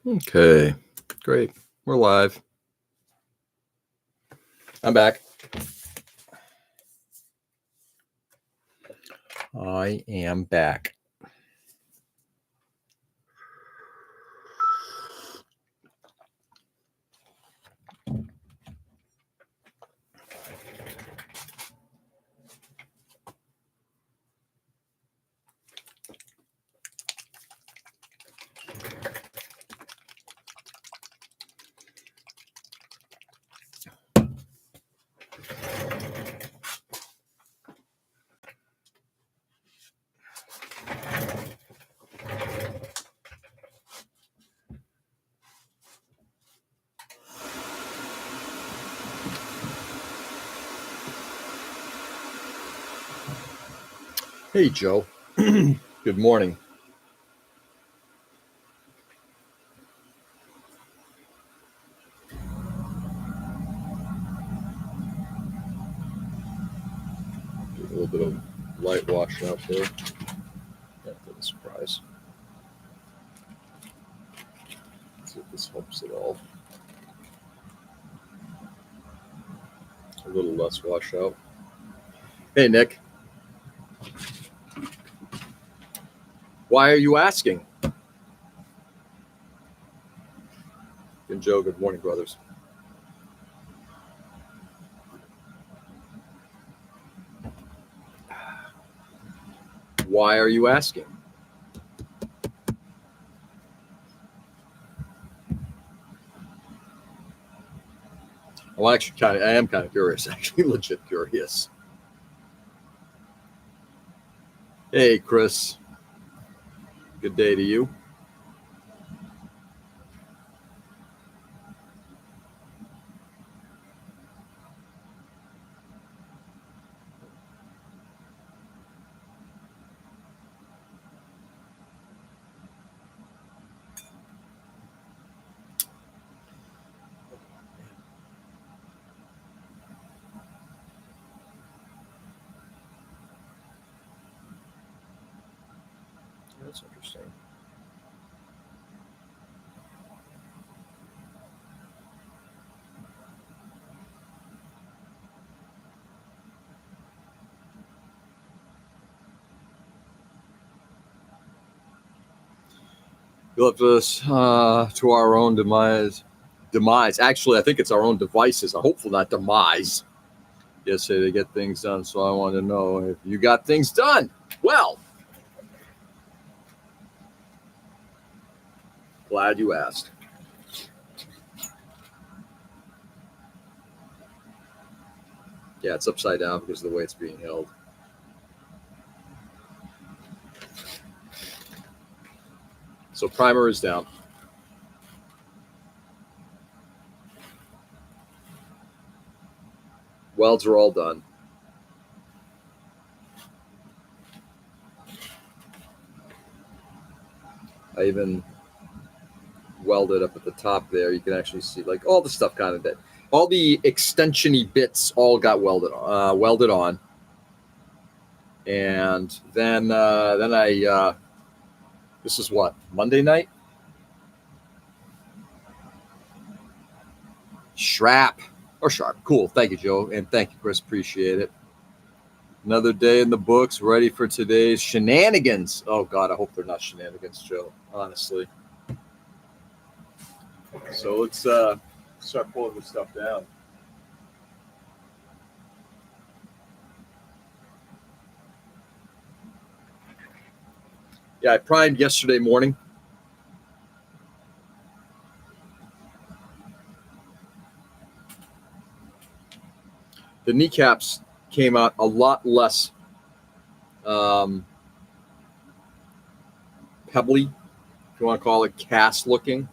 Okay, great. We're live. I'm back. I am back. Hey, Joe. Good morning. A little bit of light wash out there. Not a surprise. Let's see if this helps at all. A little less wash out. Hey, Nick. Why are you asking? And Joe, good morning, brothers. Why are you asking? Well, actually, I am kind of curious. Actually, legit curious. Hey, Chris. Good day to you. That's interesting. You left us to our own demise. Actually, I think it's our own devices. I hopefully not demise. Yesterday to get things done, so I want to know if you got things done. Well, glad you asked. Yeah, it's upside down because of the way it's being held. So primer is down. Welds are all done. I even welded up at the top there. You can actually see like all the stuff kind of that. All the extension-y bits all got welded on. And then I this is what, Monday night? Sharp. Cool. Thank you, Joe. And thank you, Chris. Appreciate it. Another day in the books, ready for today's shenanigans. Oh, God, I hope they're not shenanigans, Joe, honestly. So let's start pulling this stuff down. Yeah, I primed yesterday morning. The kneecaps came out a lot less pebbly, if you want to call it, cast looking.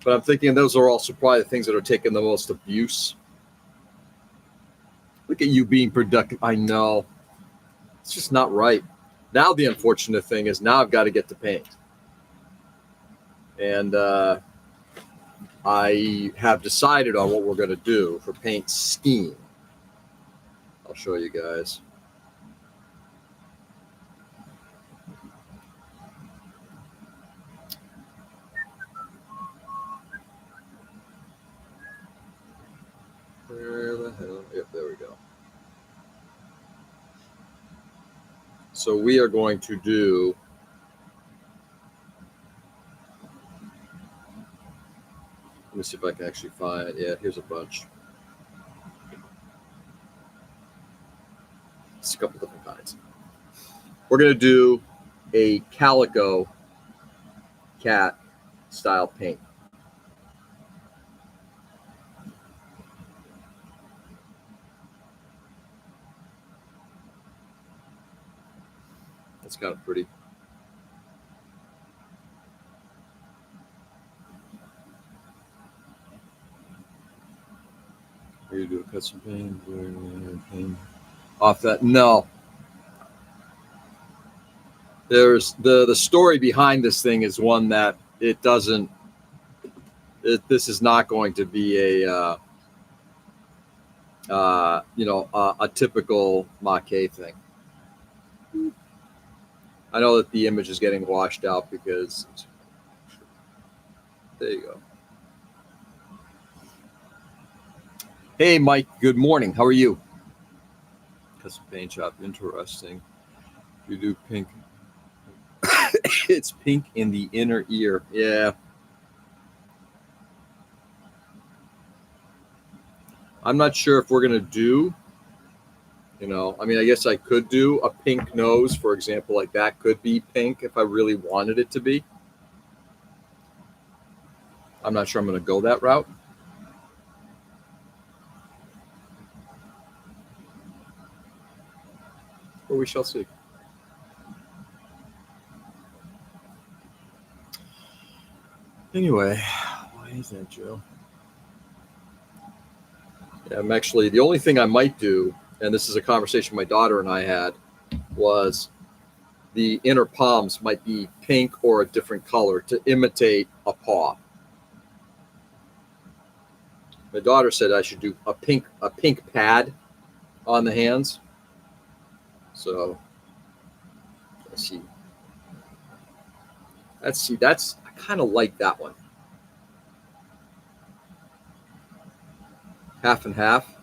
But I'm thinking those are also probably the things that are taking the most abuse. Look at you being productive. I know. It's just not right. Now the unfortunate thing is now I've got to get to paint. And I have decided on what we're going to do for paint scheme. I'll show you guys. So we are going to do let me see if I can actually find. Yeah, here's a bunch. It's a couple different kinds. We're going to do a calico cat style paint. That's kind of pretty. Here you do a custom paint off that. No, there's the story behind this thing is one that it doesn't. This is not going to be a a typical maquet thing. I know that the image is getting washed out because there you go. Hey, Mike. Good morning. How are you? Custom paint shop. Interesting. You do pink. It's pink in the inner ear. Yeah. I'm not sure if we're going to do, I mean, I guess I could do a pink nose, for example, like that could be pink if I really wanted it to be. I'm not sure I'm going to go that route. But we shall see. Anyway, why is that, Joe? Yeah, I'm actually, the only thing I might do, and this is a conversation my daughter and I had, was the inner palms might be pink or a different color to imitate a paw. My daughter said I should do a pink pad on the hands. So let's see. I kind of like that one. Half and half.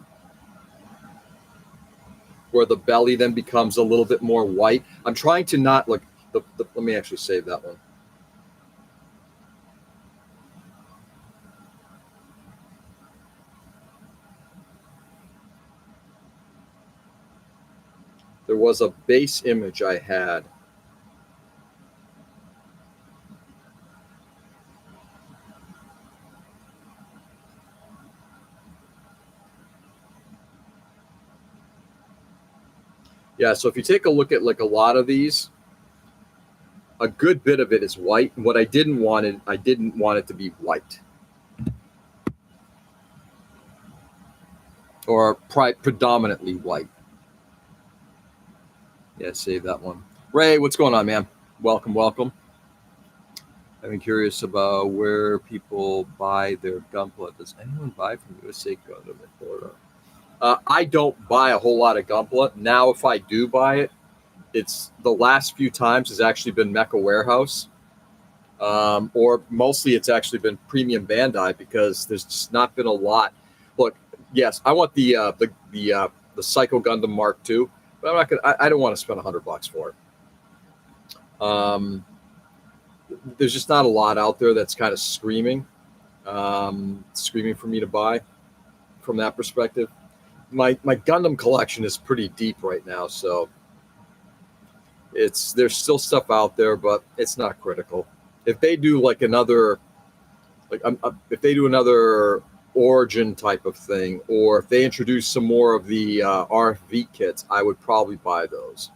Where the belly then becomes a little bit more white. I'm trying to not look. Let me actually save that one. There was a base image I had. Yeah, so if you take a look at like a lot of these, a good bit of it is white. And what I didn't want it to be white. Or predominantly white. Yeah, save that one. Ray, what's going on, man? Welcome. I'm curious about where people buy their gunpla. Does anyone buy from USA Gundam in Florida? I don't buy a whole lot of gunpla. Now, if I do buy it, it's the last few times has actually been Mecha Warehouse. Or mostly it's actually been Premium Bandai because there's just not been a lot. Look, yes, I want the Psycho Gundam Mark II, but I'm not gonna. I don't want to spend $100 for it. There's just not a lot out there that's kind of screaming for me to buy. From that perspective, my Gundam collection is pretty deep right now, so there's still stuff out there, but it's not critical. If they do like another, if they do another Origin type of thing, or if they introduce some more of the RFV kits, I would probably buy those.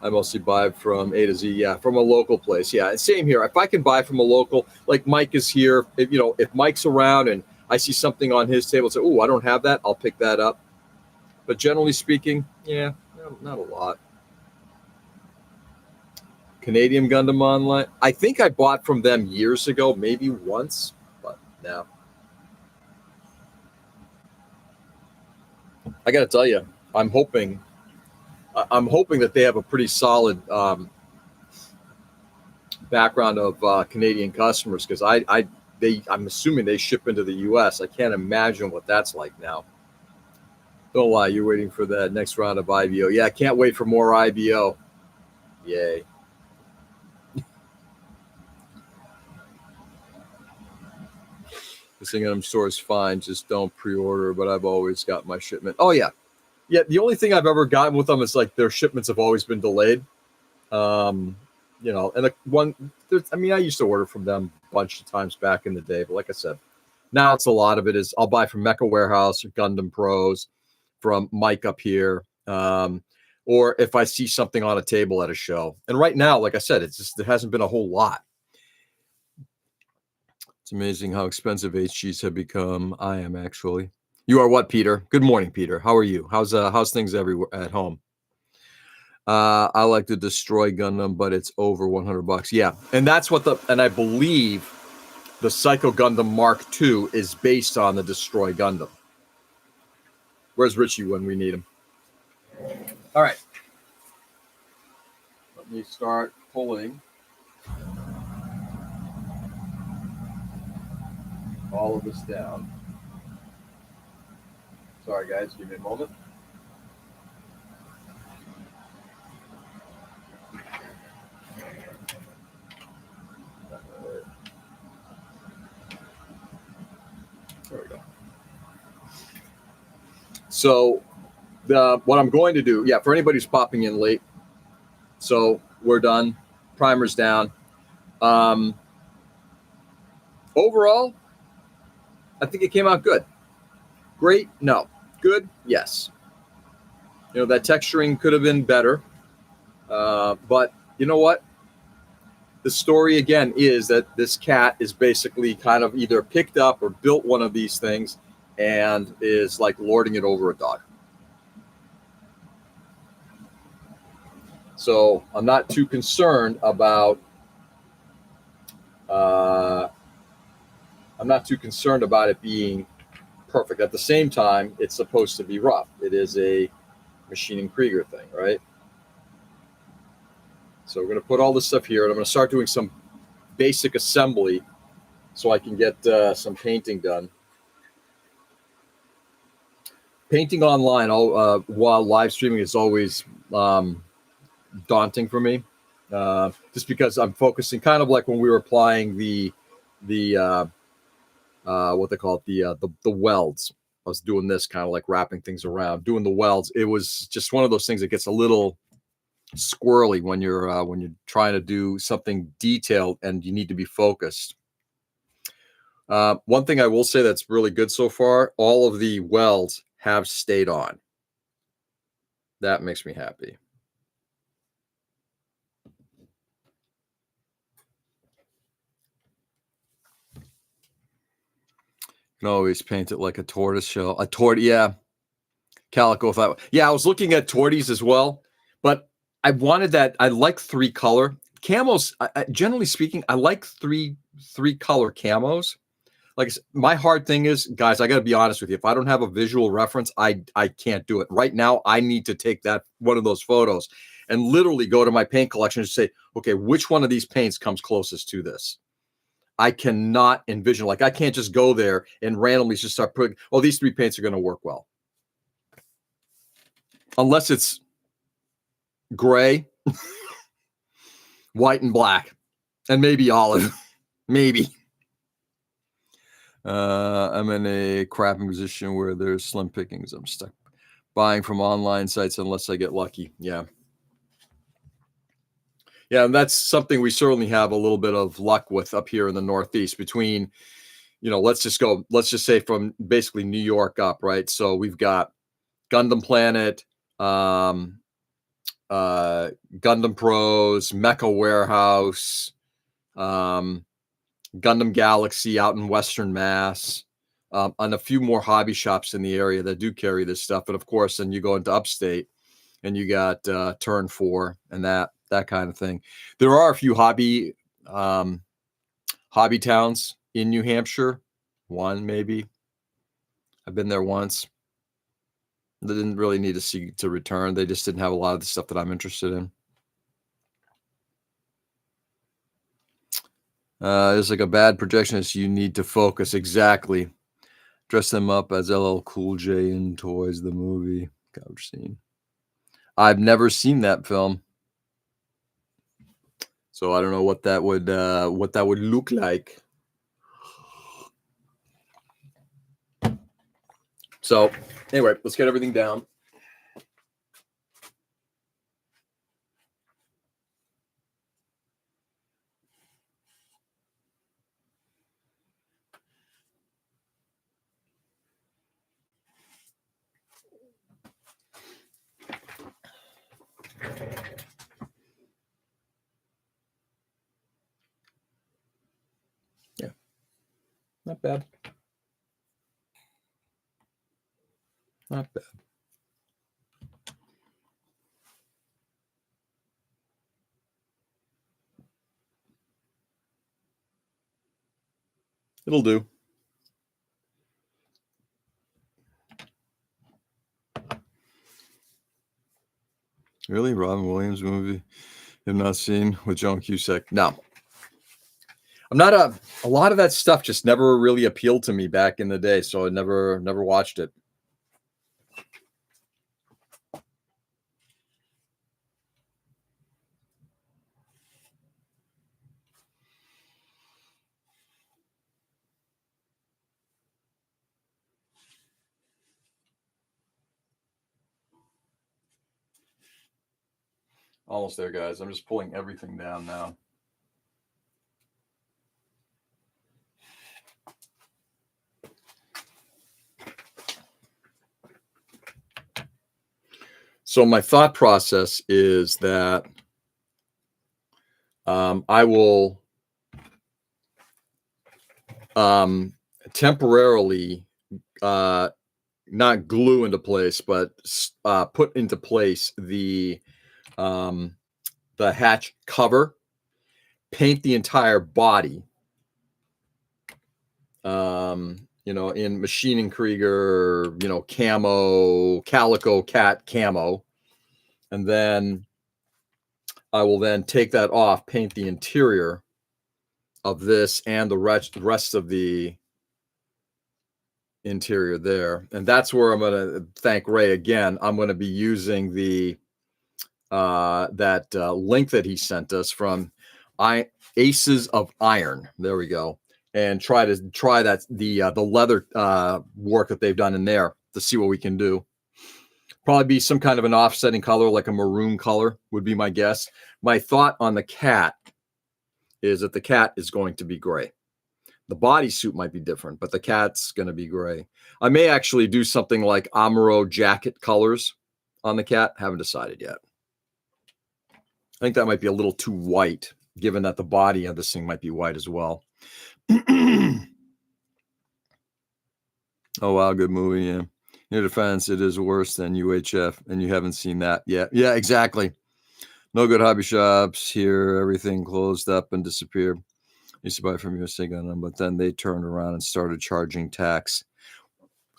I mostly buy from A to Z, yeah, from a local place. Yeah, same here. If I can buy from a local, like Mike is here, if Mike's around and I see something on his table, say, oh, I don't have that, I'll pick that up. But generally speaking, yeah, not a lot. Canadian Gundam Online. I think I bought from them years ago, maybe once, but no. I got to tell you, I'm hoping that they have a pretty solid background of Canadian customers because I'm assuming they ship into the U.S. I can't imagine what that's like now. Don't lie, you're waiting for that next round of IBO. Yeah, I can't wait for more IBO. Yay. This thing at store is fine. Just don't pre-order, but I've always got my shipment. Oh, yeah. Yeah, the only thing I've ever gotten with them is like their shipments have always been delayed. And I used to order from them a bunch of times back in the day, but like I said, now it's a lot of it is I'll buy from Mecha Warehouse or Gundam Pros, from Mike up here, or if I see something on a table at a show. And right now, like I said, there hasn't been a whole lot. It's amazing how expensive HGs have become. I am actually. You are what, Peter? Good morning, Peter. How are you? How's things everywhere at home? I like to destroy Gundam, but it's over $100. Yeah, and that's what and I believe the Psycho Gundam Mark II is based on the Destroy Gundam. Where's Richie when we need him? All right. Let me start pulling all of this down. Sorry, guys. Give me a moment. There we go. So what I'm going to do, for anybody who's popping in late, so we're done. Primer's down. Overall, I think it came out good. Great? No. Good? Yes. That texturing could have been better. But you know what? The story, again, is that this cat is basically kind of either picked up or built one of these things and is like lording it over a dog. So I'm not too concerned about it being perfect. At the same time, it's supposed to be rough. It is a Machine and Krieger thing, right? So we're going to put all this stuff here, and I'm going to start doing some basic assembly so I can get some painting done. Painting online while live streaming is always daunting for me, just because I'm focusing kind of like when we were applying the what they call it, the welds. I was doing this kind of like wrapping things around, doing the welds. It was just one of those things that gets a little squirrely when you're trying to do something detailed and you need to be focused. One thing I will say that's really good so far, all of the welds have stayed on. That makes me happy. You can always paint it like a tortoise shell. Yeah. Calico. I was looking at torties as well, but I wanted that. I like 3-color camos. Generally speaking, I like three color camos. Like my hard thing is, guys, I got to be honest with you. If I don't have a visual reference, I can't do it. Right now, I need to take one of those photos and literally go to my paint collection and say, okay, which one of these paints comes closest to this? I cannot envision, I can't just go there and randomly just start putting, these 3 paints are going to work well. Unless it's gray, white and black, and maybe olive. Maybe. I'm in a crapping position where there's slim pickings. I'm stuck buying from online sites unless I get lucky. Yeah. Yeah, and that's something we certainly have a little bit of luck with up here in the Northeast between, let's just say from basically New York up, right? So we've got Gundam Planet, Gundam Pros, Mecha Warehouse, Gundam Galaxy out in Western Mass, and a few more hobby shops in the area that do carry this stuff. And of course, then you go into upstate and you got Turn 4 and that kind of thing. There are a few hobby towns in New Hampshire. One, maybe. I've been there once. They didn't really need to return. They just didn't have a lot of the stuff that I'm interested in. It's like a bad projection is you need to focus. Exactly. Dress them up as LL Cool J in Toys, the movie. Cover scene. I've never seen that film, so I don't know what that would look like. So anyway, let's get everything down. Yeah, not bad. Not bad. It'll do. Really? Robin Williams movie? Have not seen with Joan Cusack? No. I'm not a lot of that stuff just never really appealed to me back in the day, so I never watched it. Almost there, guys. I'm just pulling everything down now. So my thought process is that I will temporarily not glue into place, but put into place the hatch cover, paint the entire body, in machining Krieger, camo, calico cat camo. And then I will then take that off, paint the interior of this and the rest of the interior there. And that's where I'm going to thank Ray again. I'm going to be using the link that he sent us from Aces of Iron. There we go. And try that the leather work that they've done in there to see what we can do. Probably be some kind of an offsetting color, like a maroon color would be my guess. My thought on the cat is that the cat is going to be gray. The bodysuit might be different, but the cat's going to be gray. I may actually do something like Amaro jacket colors on the cat. Haven't decided yet. I think that might be a little too white, given that the body of this thing might be white as well. Oh, wow. Good movie. Yeah. In your defense, it is worse than UHF, and you haven't seen that yet. Yeah, exactly. No good hobby shops here. Everything closed up and disappeared. Used to buy from USA Gun, but then they turned around and started charging tax.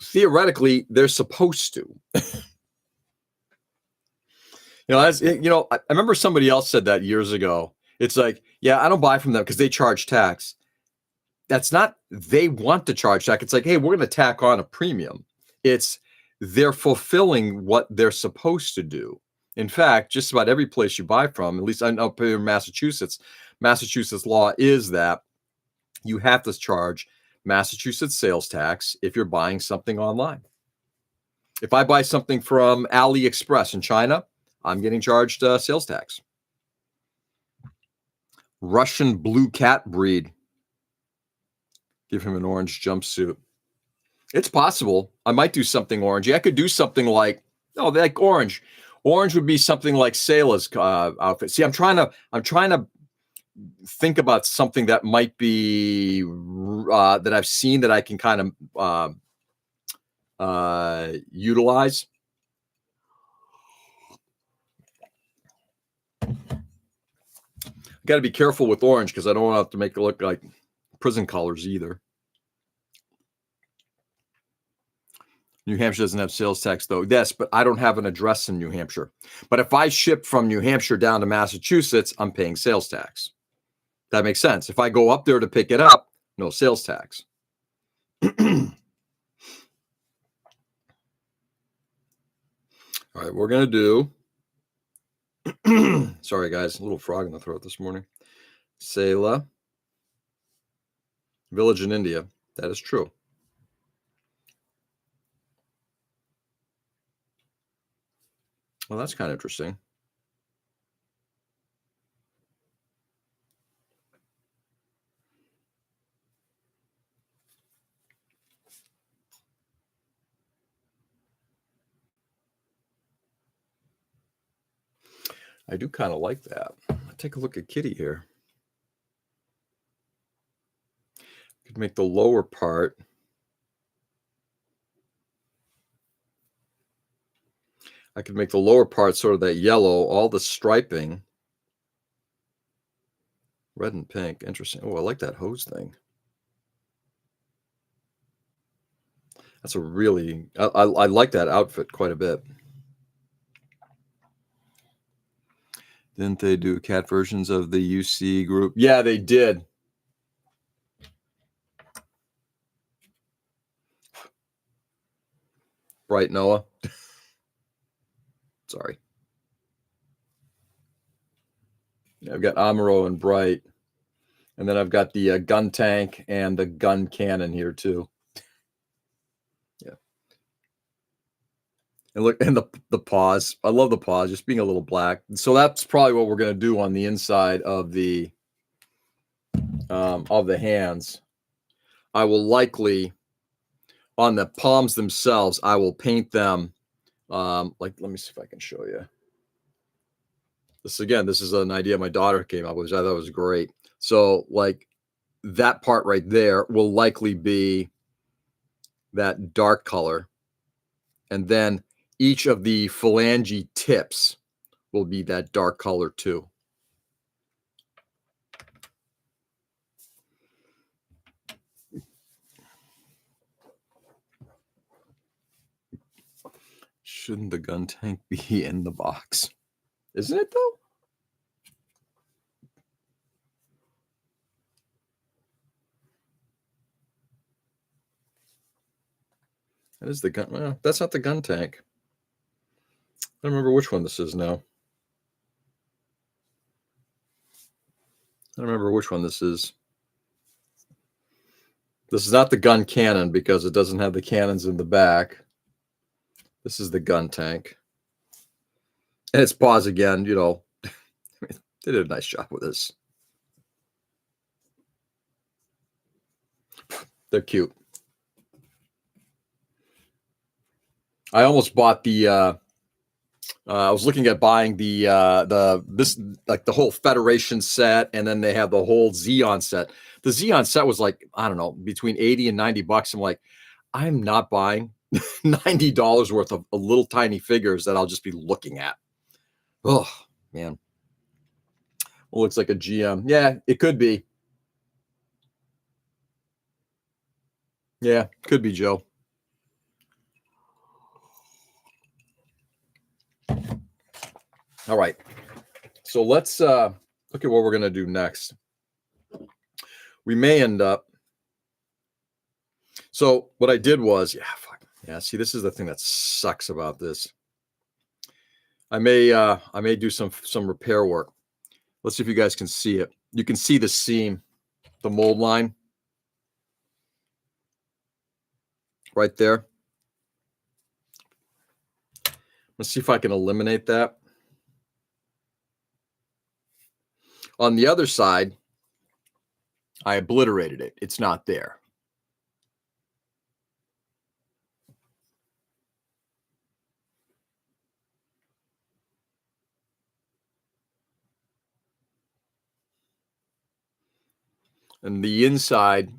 Theoretically, they're supposed to. I remember somebody else said that years ago. It's like, yeah, I don't buy from them because they charge tax. That's not, they want to charge tax. It's like, hey, we're going to tack on a premium. It's, they're fulfilling what they're supposed to do. In fact, just about every place you buy from, at least I know in Massachusetts law is that you have to charge Massachusetts sales tax if you're buying something online. If I buy something from AliExpress in China, I'm getting charged sales tax. Russian blue cat breed. Give him an orange jumpsuit. It's possible. I might do something orangey. I could do something like orange. Orange would be something like Sayla's outfit. See, I'm trying to think about something that might be that I've seen that I can kind of utilize. Got to be careful with orange because I don't want to have to make it look like prison colors either. New Hampshire doesn't have sales tax, though. Yes, but I don't have an address in New Hampshire. But if I ship from New Hampshire down to Massachusetts, I'm paying sales tax. That makes sense. If I go up there to pick it up, no sales tax. All right, we're going to do, sorry guys, a little frog in the throat this morning. Sela, village in India. That is true. Well, that's kind of interesting. I do kind of like that. Take a look at Kitty here. Could make the lower part. I could make the lower part sort of that yellow, all the striping. Red and pink. Interesting. Oh, I like that hose thing. That's a really, I like that outfit quite a bit. Didn't they do cat versions of the UC group? Yeah, they did. Bright Noah. Sorry. Yeah, I've got Amuro and Bright. And then I've got the gun tank and the gun cannon here too. Yeah. And look, and the paws. I love the paws, just being a little black. So that's probably what we're going to do on the inside of the hands. I will likely, on the palms themselves, I will paint them. Like, let me see if I can show you. This is an idea my daughter came up with, which I thought was great. So, like, that part right there will likely be that dark color, and then each of the phalange tips will be that dark color too. Shouldn't the gun tank be in the box? Isn't it though? That is the gun. Well, that's not the gun tank. I don't remember which one this is now. I don't remember which one this is. This is not the gun cannon because it doesn't have the cannons in the back. This is the gun tank. And it's paws again, you know. They did a nice job with this. They're cute. I almost bought the I was looking at buying the whole Federation set, and then they have the whole Xeon set. The Xeon set was like, I don't know, between 80 and 90 bucks. I'm like, I'm not buying $90 worth of little tiny figures that I'll just be looking at. Oh, man. Well, looks like a GM. Yeah, it could be. Yeah, could be, Joe. All right. So let's look at what we're going to do next. We may end up. So what I did was, see, this is the thing that sucks about this. I may do some repair work. Let's see if you guys can see it. You can see the seam, the mold line right there. Let's see if I can eliminate that. On the other side, I obliterated it. It's not there. And the inside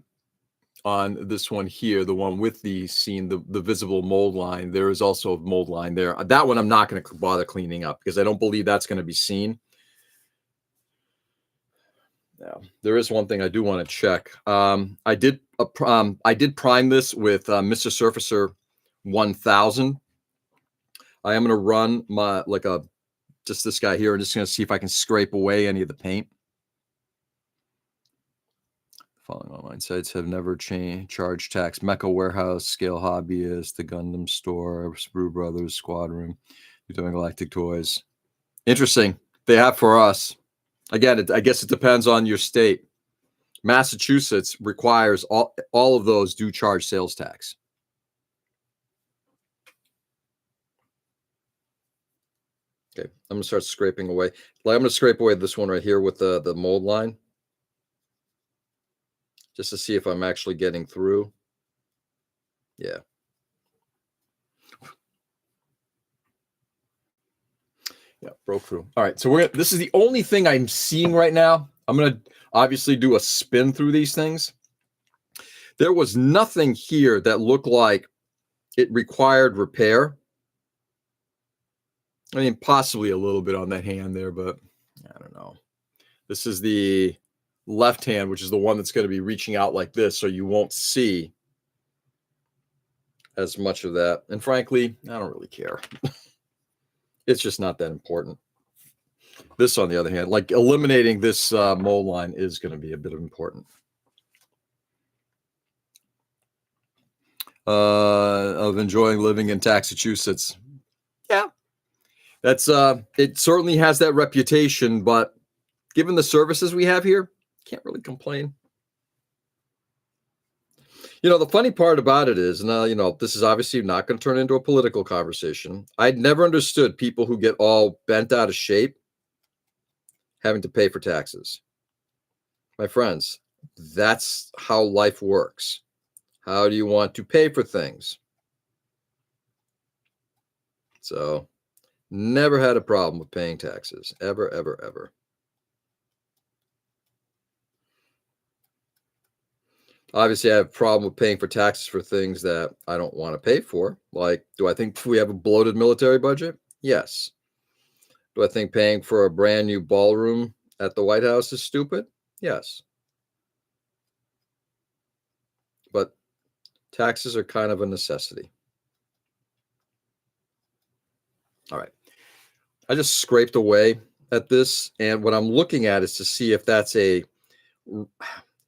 on this one here, the one with the seam, the visible mold line, there is also a mold line there. That one I'm not going to bother cleaning up because I don't believe that's going to be seen. Now, there is one thing I do want to check. I did prime this with Mr. Surfacer 1000. I am going to run my just this guy here and just going to see if I can scrape away any of the paint. Following online sites have never charged tax. Mecha Warehouse, Scale Hobbyist, The Gundam Store, Sprue Brothers, Squad Room. Galactic Toys. Interesting. They have for us. Again, I guess it depends on your state. Massachusetts requires all of those do charge sales tax. Okay, I'm going to start scraping away. I'm going to scrape away this one right here with the mold line, just to see if I'm actually getting through. Yeah. Yeah, broke through. All right, so this is the only thing I'm seeing right now. I'm going to obviously do a spin through these things. There was nothing here that looked like it required repair. I mean, possibly a little bit on that hand there, but I don't know. This is the left hand, which is the one that's going to be reaching out like this, so you won't see as much of that. And frankly, I don't really care. It's just not that important. This, on the other hand, like eliminating this mold line is going to be a bit important. Of enjoying living in Massachusetts. Yeah. That's it certainly has that reputation, but given the services we have here, can't really complain. The funny part about it is, now, this is obviously not going to turn into a political conversation. I'd never understood people who get all bent out of shape having to pay for taxes. My friends, that's how life works. How do you want to pay for things? So, never had a problem with paying taxes. Ever, ever, ever. Obviously, I have a problem with paying for taxes for things that I don't want to pay for. Like, do I think we have a bloated military budget? Yes. Do I think paying for a brand new ballroom at the White House is stupid? Yes. But taxes are kind of a necessity. All right. I just scraped away at this, and what I'm looking at is to see if that's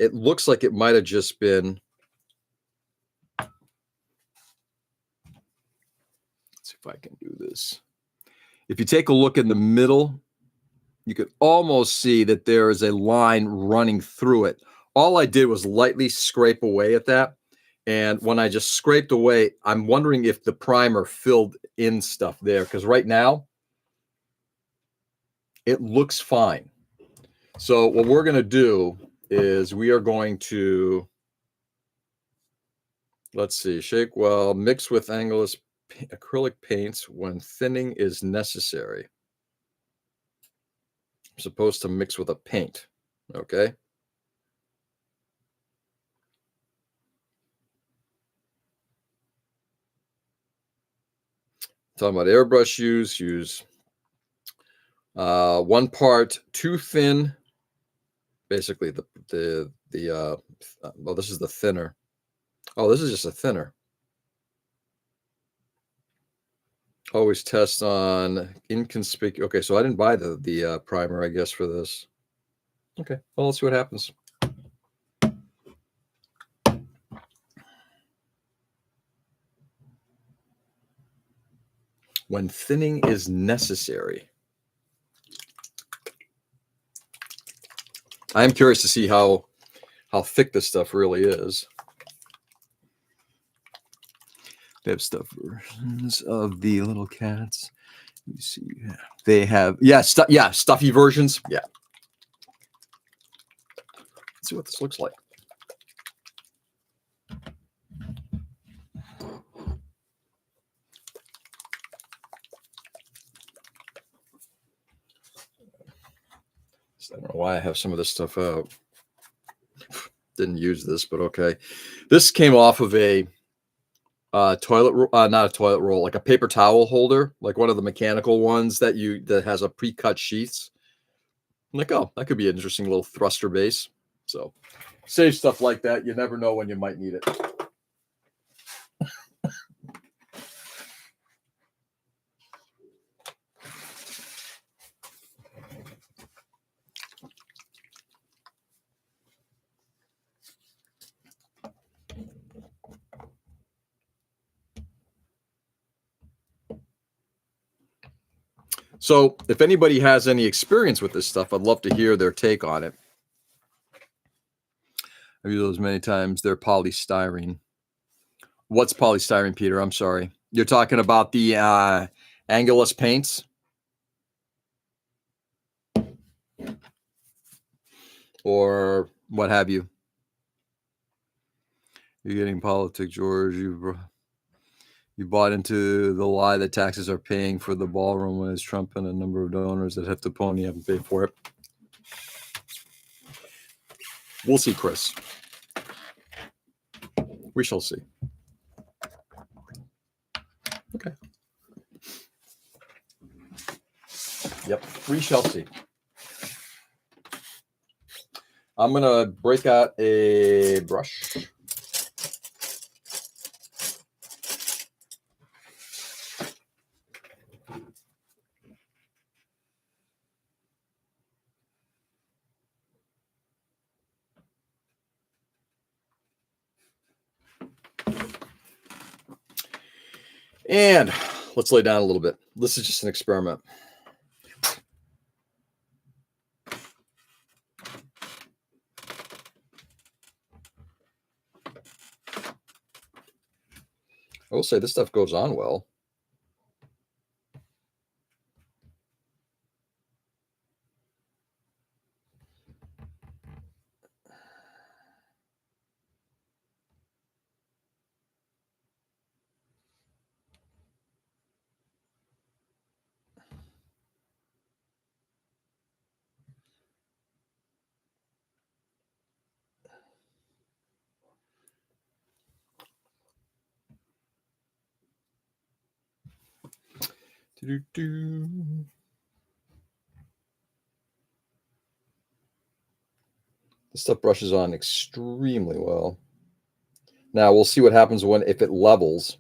it looks like it might have just been. Let's see if I can do this. If you take a look in the middle, you could almost see that there is a line running through it. All I did was lightly scrape away at that. And when I just scraped away, I'm wondering if the primer filled in stuff there, because right now it looks fine. So what we're going to do is we are going to, let's see, shake well, mix with Angelus acrylic paints when thinning is necessary. I'm supposed to mix with a paint, okay? Talking about airbrush use 1 part too thin. Basically, well, this is the thinner. Oh, this is just a thinner. Always test on inconspicuous. Okay, so I didn't buy the primer, I guess, for this. Okay, well, let's see what happens. When thinning is necessary. I am curious to see how thick this stuff really is. They have stuff versions of the little cats. You see, they have stuffy versions. Yeah. Let's see what this looks like. I don't know why I have some of this stuff out. Didn't use this, but okay. This came off of a toilet, not a toilet roll, like a paper towel holder, like one of the mechanical ones that has a pre-cut sheaths. I'm like, oh, that could be an interesting little thruster base. So save stuff like that. You never know when you might need it. So if anybody has any experience with this stuff, I'd love to hear their take on it. I've used those many times. They're polystyrene. What's polystyrene, Peter? I'm sorry. You're talking about the Angelus paints? Or what have you? You're getting politics, George. You bought into the lie that taxes are paying for the ballroom when it's Trump and a number of donors that have to pony haven't paid for it. We'll see, Chris. We shall see. Okay. Yep, we shall see. I'm going to break out a brush. And let's lay down a little bit. This is just an experiment. I will say this stuff goes on well. This stuff brushes on extremely well. Now we'll see what happens if it levels.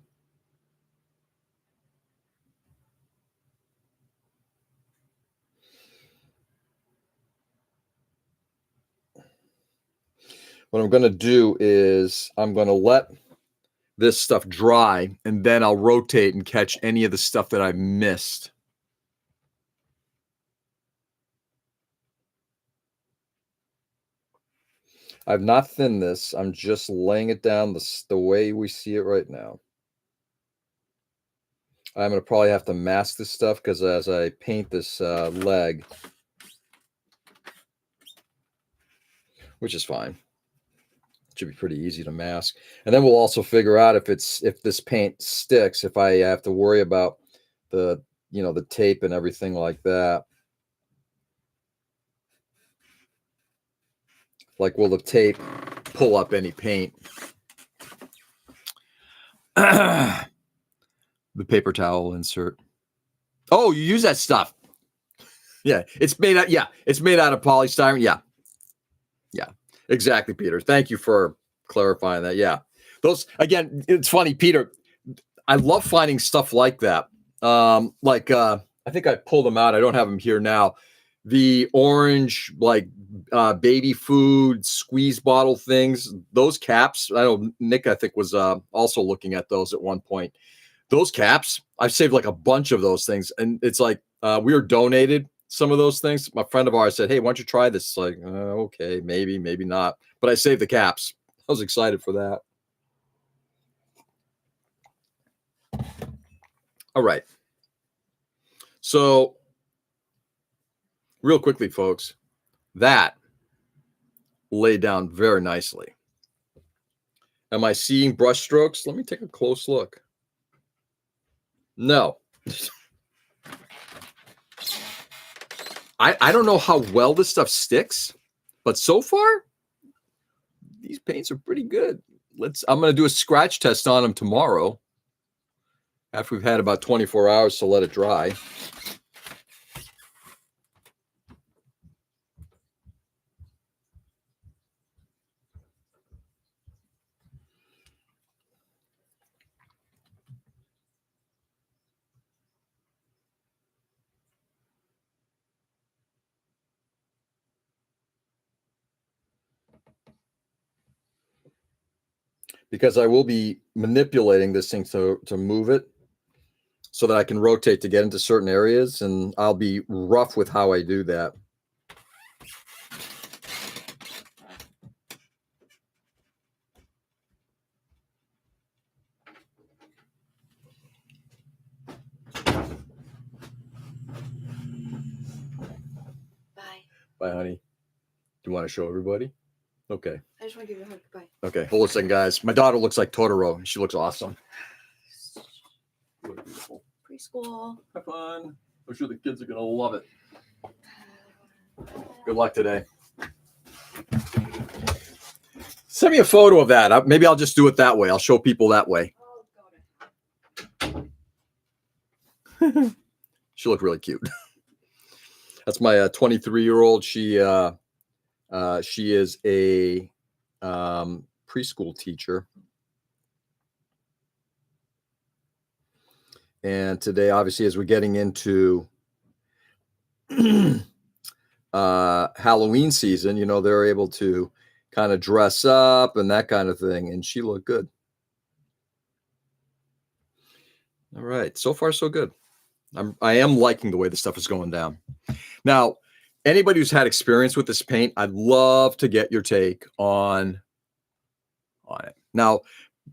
What I'm going to do is I'm going to let this stuff dry, and then I'll rotate and catch any of the stuff that I missed. I've not thinned this. I'm just laying it down the way we see it right now. I'm going to probably have to mask this stuff because as I paint this leg, which is fine, it should be pretty easy to mask. And then we'll also figure out if this paint sticks, if I have to worry about the tape and everything like that. Like, will the tape pull up any paint? The paper towel insert. Oh, you use that stuff. Yeah, it's made out. Yeah, it's made out of polystyrene. Yeah, exactly, Peter. Thank you for clarifying that. Yeah, those again. It's funny, Peter. I love finding stuff like that. I think I pulled them out. I don't have them here now. The orange, baby food squeeze bottle things, those caps. I know Nick, I think, was also looking at those at one point. Those caps, I've saved like a bunch of those things. And it's like we were donated some of those things. My friend of ours said, hey, why don't you try this? It's like, okay, maybe not. But I saved the caps. I was excited for that. All right. So real quickly, folks, that laid down very nicely. Am I seeing brush strokes? Let me take a close look. No. I don't know how well this stuff sticks, but so far, these paints are pretty good. I'm going to do a scratch test on them tomorrow after we've had about 24 hours to let it dry. Because I will be manipulating this thing to move it. so that I can rotate to get into certain areas, and I'll be rough with how I do that. Bye, honey. Do you want to show everybody? Okay. I just want to give you a hug. Bye. Okay. Hold on a second, guys. My daughter looks like Totoro. She looks awesome. You look beautiful. Preschool. Have fun. I'm sure the kids are going to love it. Good luck today. Send me a photo of that. Maybe I'll just do it that way. I'll show people that way. She looked really cute. That's my 23-year-old. She is a preschool teacher. And today, obviously, as we're getting into Halloween season, you know, they're able to kind of dress up and that kind of thing. And she looked good. All right. So far, so good. I am liking the way this stuff is going down. Now, anybody who's had experience with this paint, I'd love to get your take on it. Now,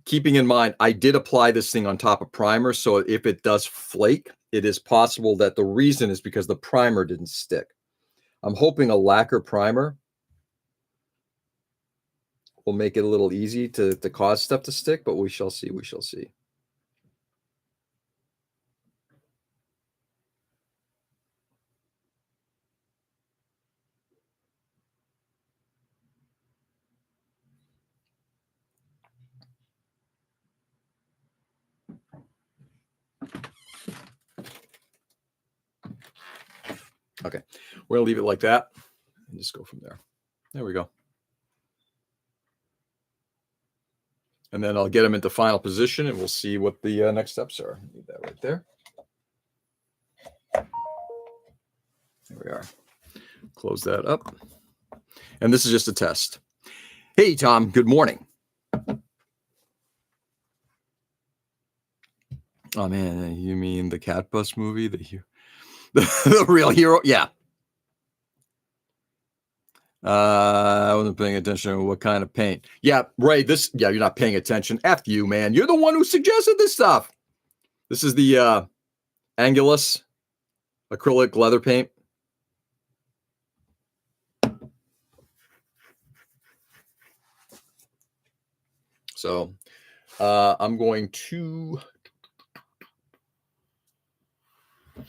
keeping in mind, I did apply this thing on top of primer. So if it does flake, it is possible that the reason is because the primer didn't stick. I'm hoping a lacquer primer will make it a little easy to cause stuff to stick, but we shall see. We shall see. Okay, we're gonna leave it like that and just go from there. There we go. And then I'll get them into final position and we'll see what the next steps are. Leave that right there. There we are. Close that up. And this is just a test. Hey, Tom, good morning. Oh, man, you mean the Cat Bus movie? The real hero? Yeah. I wasn't paying attention to what kind of paint. Yeah, Ray, you're not paying attention. F you, man. You're the one who suggested this stuff. This is the Angulus acrylic leather paint. So I'm going to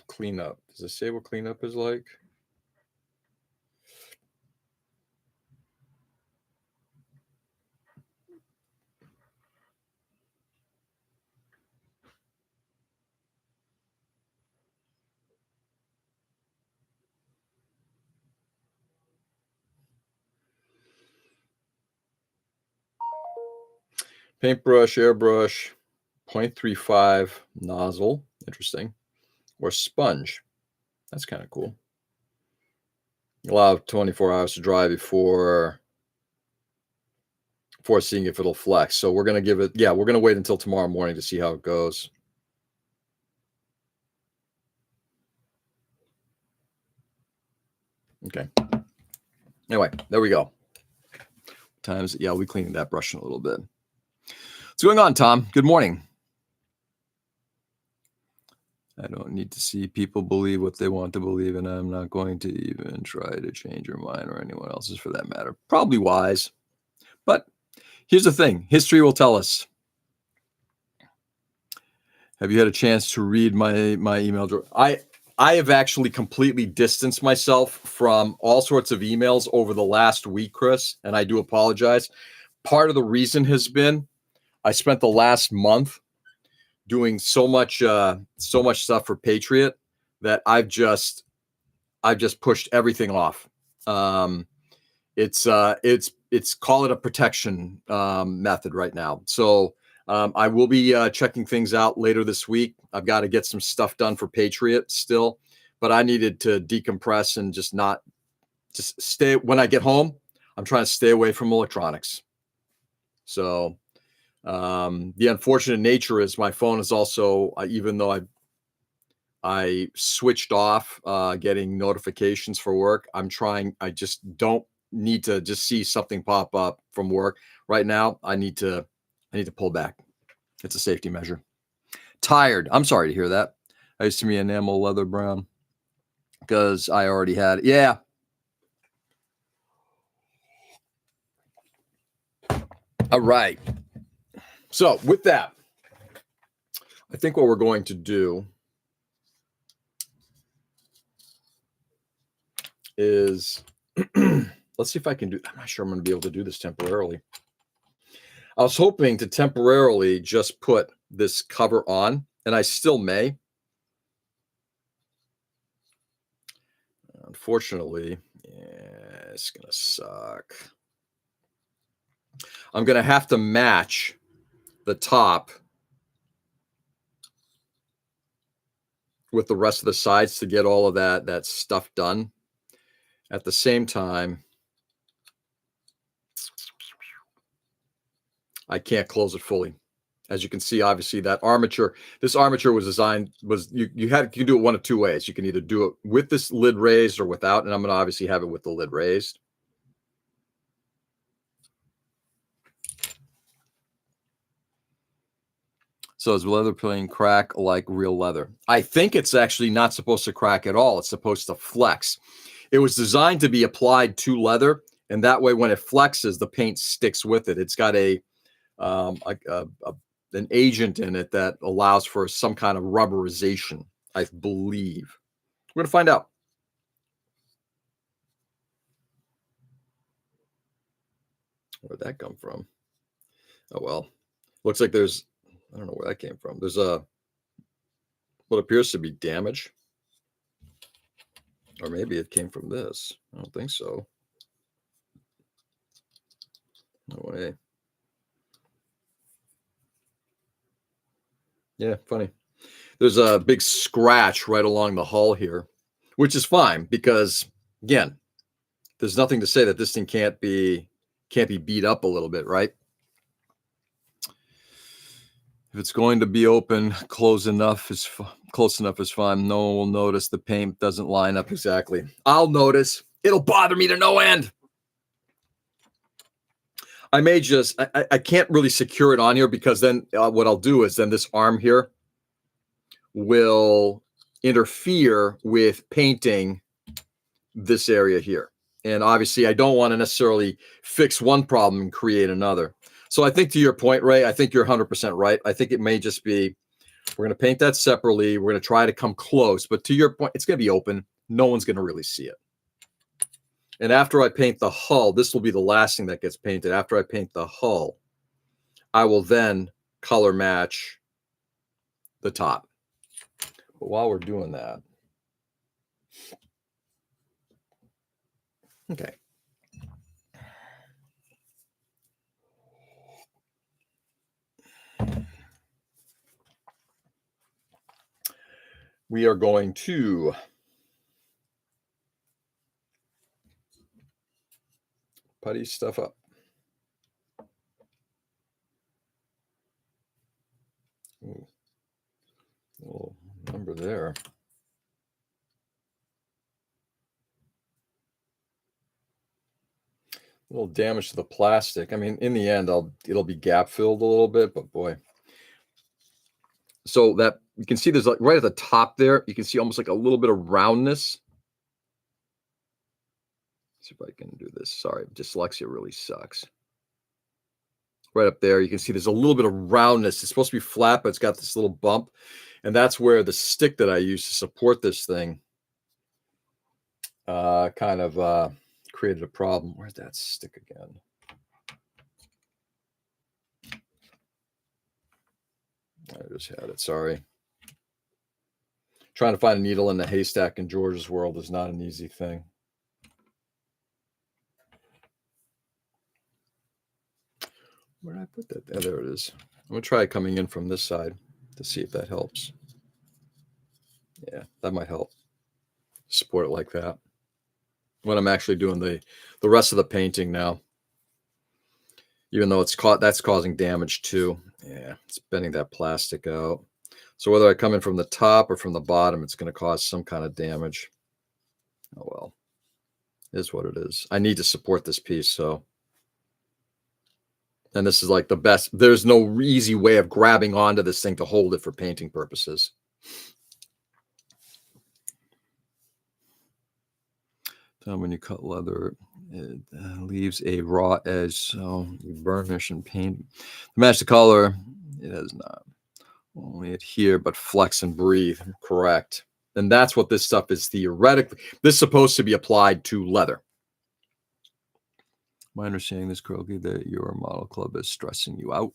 clean up. Does it say what cleanup is like? Paintbrush, airbrush, 0.35 nozzle. Interesting. Or sponge. That's kind of cool. Allow 24 hours to dry before seeing if it'll flex. So we're going to give it, we're going to wait until tomorrow morning to see how it goes. Okay. Anyway, there we go. We cleaned that brush in a little bit. What's going on, Tom? Good morning. I don't need to see people believe what they want to believe, and I'm not going to even try to change your mind or anyone else's for that matter. Probably wise. But here's the thing. History will tell us. Have you had a chance to read my email? I have actually completely distanced myself from all sorts of emails over the last week, Chris, and I do apologize. Part of the reason has been I spent the last month doing so much stuff for Patriot that I've just pushed everything off. It's call it a protection method right now. So I will be checking things out later this week. I've got to get some stuff done for Patriot still, but I needed to decompress and just stay. When I get home, I'm trying to stay away from electronics. So the unfortunate nature is my phone is also, even though I switched off getting notifications for work. I just don't need to just see something pop up from work. Right now, I need to pull back. It's a safety measure. Tired. I'm sorry to hear that. I used to be enamel leather brown because I already had it. Yeah. All right. So with that, I think what we're going to do is let's see if I can do. I'm not sure I'm going to be able to do this temporarily. I was hoping to temporarily just put this cover on, and I still may. Unfortunately, yeah, it's going to suck. I'm going to have to match the top with the rest of the sides to get all of that stuff done. At the same time, I can't close it fully. As you can see, obviously that armature, this armature was designed, you do it one of two ways. You can either do it with this lid raised or without, and I'm going to obviously have it with the lid raised. So is leather plane crack like real leather? I think it's actually not supposed to crack at all. It's supposed to flex. It was designed to be applied to leather, and that way when it flexes, the paint sticks with it. It's got an agent in it that allows for some kind of rubberization, I believe. We're going to find out. Where'd that come from? Oh, well. Looks like there's, I don't know where that came from. There's what appears to be damage. Or maybe it came from this. I don't think so. No way. Yeah, funny. There's a big scratch right along the hull here, which is fine because, again, there's nothing to say that this thing can't be beat up a little bit, right? If it's going to be open, close enough is fine. No one will notice the paint doesn't line up exactly. I'll notice. It'll bother me to no end. I may just, I can't really secure it on here because then what I'll do is then this arm here will interfere with painting this area here. And obviously I don't want to necessarily fix one problem and create another. So I think to your point, Ray, I think you're 100% right. I think it may just be, we're going to paint that separately. We're going to try to come close, but to your point, it's going to be open. No one's going to really see it. And after I paint the hull, this will be the last thing that gets painted. After I paint the hull, I will then color match the top. But while we're doing that, okay. We are going to putty stuff up. Ooh, little number there. A little damage to the plastic. I mean, in the end, it'll be gap filled a little bit, but boy. So that you can see there's like right at the top there, you can see almost like a little bit of roundness. Let's see if I can do this. Sorry, dyslexia really sucks. Right up there, you can see there's a little bit of roundness. It's supposed to be flat, but it's got this little bump. And that's where the stick that I use to support this thing kind of created a problem. Where's that stick again? I just had it. Sorry. Trying to find a needle in the haystack in George's world is not an easy thing. Where did I put that? Oh, there it is. I'm going to try coming in from this side to see if that helps. Yeah, that might help. Support it like that. When I'm actually doing the rest of the painting now. Even though that's causing damage too. Yeah, it's bending that plastic out. So whether I come in from the top or from the bottom, it's going to cause some kind of damage. Oh, well, it is what it is. I need to support this piece. So, and this is like the best. There's no easy way of grabbing onto this thing to hold it for painting purposes. So when you cut leather, it leaves a raw edge. So you burnish and paint. To match the color, it has not only adhere, but flex and breathe. Correct. And that's what this stuff is theoretically. This is supposed to be applied to leather. My understanding is correctly that your model club is stressing you out.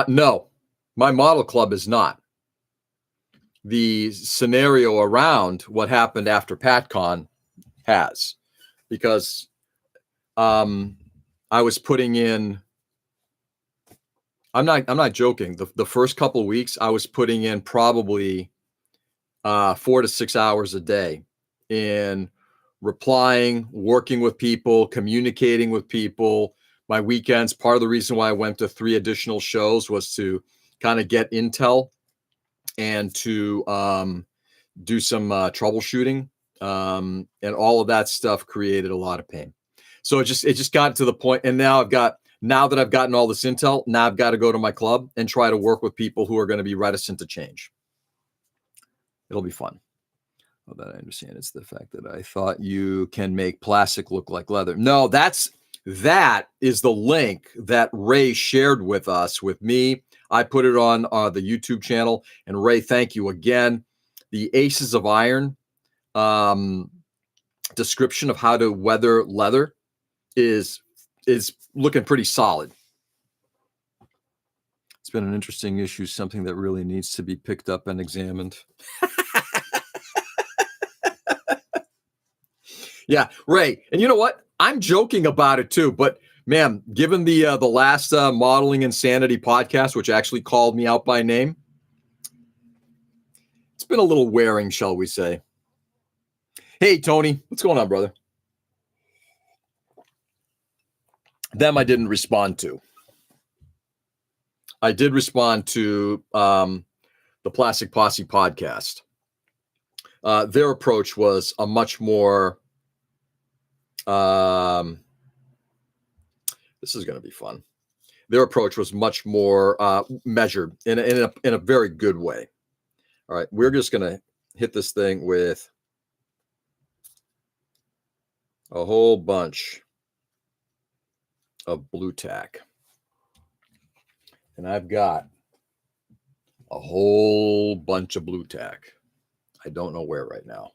No, my model club is not. The scenario around what happened after PatCon has, because I was putting in. I'm not joking. The first couple of weeks, I was putting in probably 4 to 6 hours a day in replying, working with people, communicating with people. My weekends, part of the reason why I went to 3 additional shows was to kind of get intel and to do some troubleshooting. And all of that stuff created a lot of pain. So it just got to the point, and now that I've gotten all this intel, now I've got to go to my club and try to work with people who are going to be reticent to change. It'll be fun. Oh, that I understand. It's the fact that I thought you can make plastic look like leather. No, that is the link that Ray shared with us, with me. I put it on the YouTube channel. And Ray, thank you again. The Aces of Iron description of how to weather leather is looking pretty solid. It's been an interesting issue, something that really needs to be picked up and examined. Yeah, Ray. And you know what? I'm joking about it too, but man, given the last Modeling Insanity podcast, which actually called me out by name, it's been a little wearing, shall we say. Hey, Tony, what's going on, brother? Them I didn't respond to. I did respond to the Plastic Posse podcast. Their approach was a much more this is going to be fun. Their approach was much more measured in a very good way. All right, we're just going to hit this thing with a whole bunch of blue tack. And I've got a whole bunch of blue tack. I don't know where right now.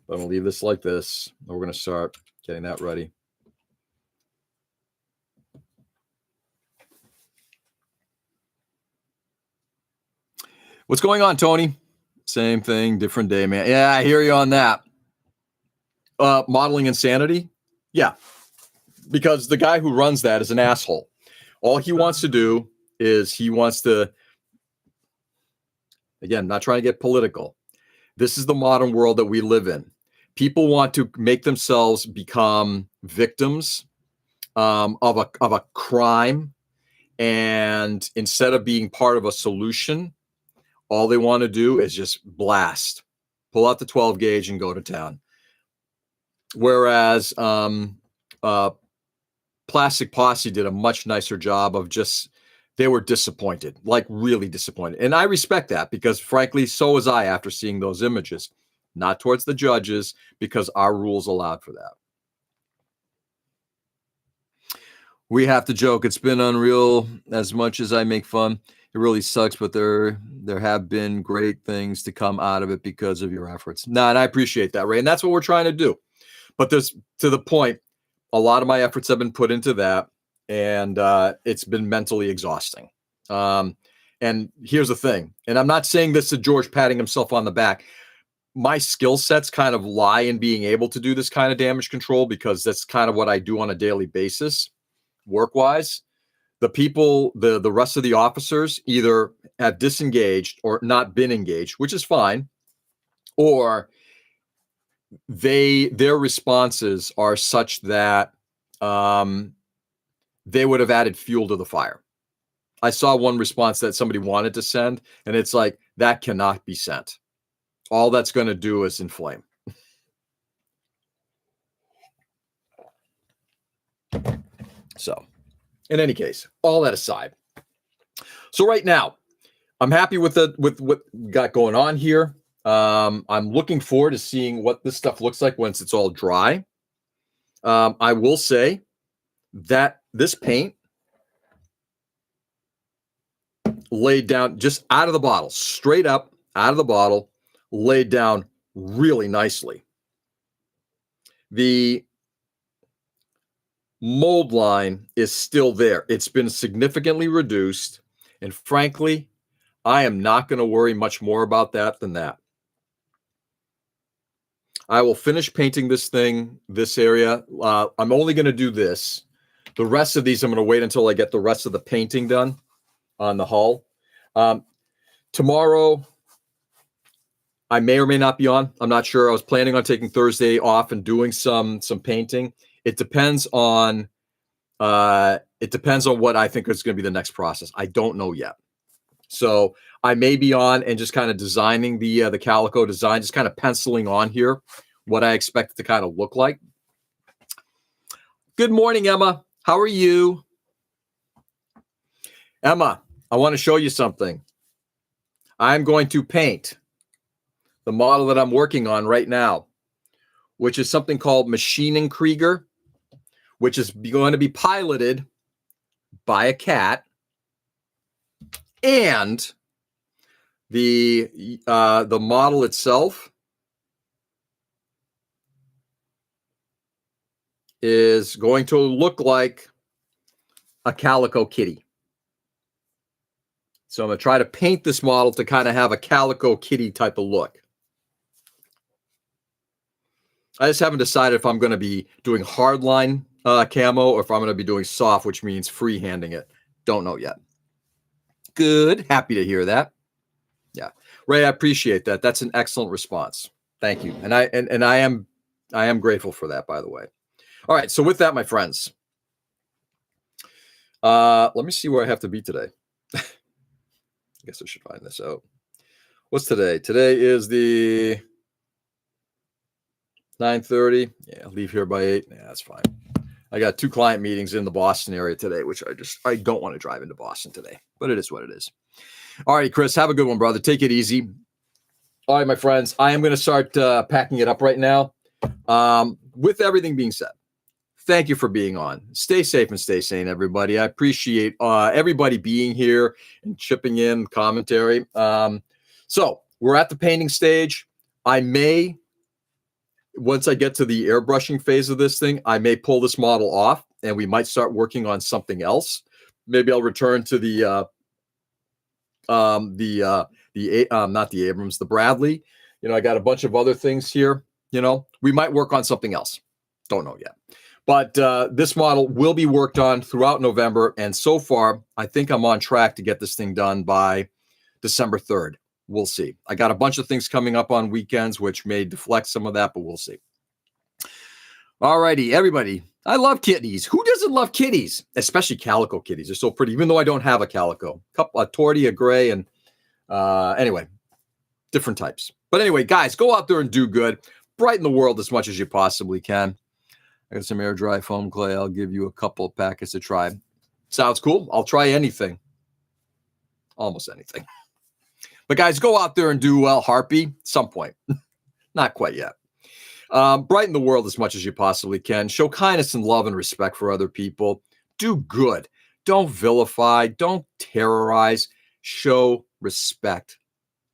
But I'm going to leave this like this. And we're going to start getting that ready. What's going on, Tony? Same thing, different day, man. Yeah, I hear you on that. Modeling Insanity? Yeah. Because the guy who runs that is an asshole. All he wants to do is he wants to, again, not trying to get political. This is the modern world that we live in. People want to make themselves become victims of a crime. And instead of being part of a solution, all they want to do is just blast, pull out the 12 gauge and go to town. Whereas Plastic Posse did a much nicer job of just, they were disappointed, like really disappointed. And I respect that because frankly, so was I after seeing those images, not towards the judges because our rules allowed for that. We have to joke. It's been unreal as much as I make fun. It really sucks, but there have been great things to come out of it because of your efforts. And I appreciate that, Ray. And that's what we're trying to do. But there's, to the point, a lot of my efforts have been put into that, and it's been mentally exhausting. And here's the thing, and I'm not saying this to George patting himself on the back. My skill sets kind of lie in being able to do this kind of damage control because that's kind of what I do on a daily basis, work-wise. The people, the rest of the officers either have disengaged or not been engaged, which is fine, or their responses are such that they would have added fuel to the fire. I saw one response that somebody wanted to send, and it's like, that cannot be sent. All that's going to do is inflame. So, in any case, all that aside. So right now, I'm happy with what we got going on here. I'm looking forward to seeing what this stuff looks like once it's all dry. I will say that this paint laid down just out of the bottle, straight up out of the bottle, laid down really nicely. The mold line is still there. It's been significantly reduced. And frankly, I am not going to worry much more about that than that. I will finish painting this area. I'm only going to do this. The rest of these, I'm going to wait until I get the rest of the painting done on the hull. Tomorrow, I may or may not be on. I'm not sure. I was planning on taking Thursday off and doing some painting. It depends on what I think is going to be the next process. I don't know yet. So I may be on and just kind of designing the calico design, just kind of penciling on here what I expect it to kind of look like. Good morning, Emma. How are you? Emma, I want to show you something. I'm going to paint the model that I'm working on right now, which is something called Maschinen Krieger, which is going to be piloted by a cat. And the model itself is going to look like a calico kitty. So I'm going to try to paint this model to kind of have a calico kitty type of look. I just haven't decided if I'm going to be doing hardline camo or if I'm going to be doing soft, which means freehanding it. Don't know yet. Good. Happy to hear that. Yeah. Ray, I appreciate that. That's an excellent response. Thank you. And I am grateful for that, by the way. All right. So with that, my friends, let me see where I have to be today. I guess I should find this out. What's today? Today is the 9:30. Yeah, I'll leave here by 8. Yeah, that's fine. I got 2 client meetings in the Boston area today, which I don't want to drive into Boston today, but it is what it is. All right, Chris, have a good one, brother. Take it easy. All right, my friends, I am going to start packing it up right now. With everything being said, thank you for being on. Stay safe and stay sane, everybody. I appreciate everybody being here and chipping in commentary. So we're at the painting stage. Once I get to the airbrushing phase of this thing, I may pull this model off and we might start working on something else. Maybe I'll return to not the Abrams, the Bradley. I got a bunch of other things here. We might work on something else. Don't know yet. But this model will be worked on throughout November. And so far, I think I'm on track to get this thing done by December 3rd. We'll see. I got a bunch of things coming up on weekends, which may deflect some of that, but we'll see. All righty, everybody. I love kitties. Who doesn't love kitties? Especially calico kitties. They're so pretty, even though I don't have a calico. A torty, a gray, and anyway, different types. But anyway, guys, go out there and do good. Brighten the world as much as you possibly can. I got some air dry foam clay. I'll give you a couple of packets to try. Sounds cool. I'll try anything. Almost anything. But guys, go out there and do well. Harpy, some point. Not quite yet. Brighten the world as much as you possibly can. Show kindness and love and respect for other people. Do good. Don't vilify. Don't terrorize. Show respect.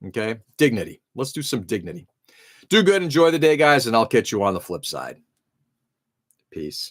Okay? Dignity. Let's do some dignity. Do good. Enjoy the day, guys, and I'll catch you on the flip side. Peace.